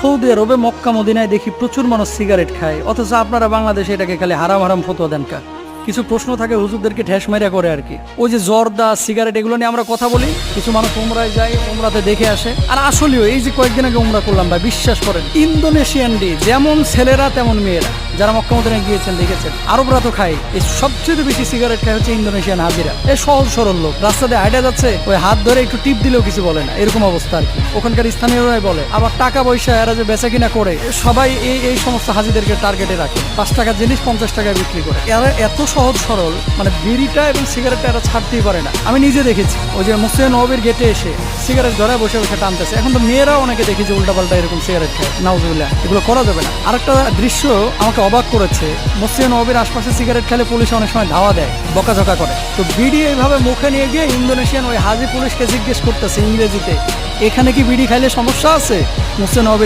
Saudi আরবে মক্কা মদিনায় দেখি প্রচুর মানুষ সিগারেট খায়, অথচ আপনারা বাংলাদেশে এটাকে খালি হারাম হারাম ফতোয়া দেন কা? কিছু প্রশ্ন থাকে হুজুরদেরকে ঠেস মাইরা করে আর কি। ওই যে জর্দা সিগারেট এগুলো নিয়ে আমরা কথা বলি, কিছু মানুষ উমরায় যায়, উমরাতে দেখে আসে। আর আসলেও এই যে কয়েকদিন আগে উমরা করলাম ভাই, বিশ্বাস করেন ইন্দোনেশিয়ান ডি যেমন ছেলেরা তেমন মেয়েরা, যারা মক্কা মদিনায় গিয়েছেন দেখেছেন, আরবরা তো খায়। এই সবচেয়ে বেশি সিগারেট খায় হচ্ছে ইন্দোনেশিয়ান হাজিরা। এই সহজ সরল লোক, রাস্তা দিয়ে হাঁটা যাচ্ছে, ওই হাত ধরে একটু টিপ দিলেও কিছু বলে না, এরকম অবস্থা আর কি। ওখানকার স্থানীয়রাই বলে। আবার টাকা পয়সা এরা যে বেচা কিনা করে, সবাই এই সমস্ত হাজিদেরকে টার্গেটে রাখে। 5 টাকার জিনিস 50 টাকায় বিক্রি করে। এরা এত সহজ সরল, মানে বিড়িটা এবং সিগারেটটা এরা ছাড়তেই পারে না। আমি নিজে দেখেছি, ওই যে মসজিদে নববীর গেটে এসে সিগারেট ধরে বসে বসে টানতেছে। এখন তো মেয়েরাও অনেকে দেখি যে উল্টাপাল্টা এরকম সিগারেট খায়। নাউজুবিল্লাহ, এগুলো করা যাবে না। আরেকটা দৃশ্য আমাকে অবাক করেছে, মসজিদে নববীর আশপাশে সিগারেট খেলে পুলিশ অনেক সময় ধাওয়া দেয়, বকাঝকা করে। তো বিড়ি এইভাবে মুখে নিয়ে গিয়ে ইন্দোনেশিয়ান ওই হাজি পুলিশকে জিজ্ঞেস করতেছে ইংরেজিতে, এখানে কি বিড়ি খাইলে সমস্যা আছে? মসজিদে নববীর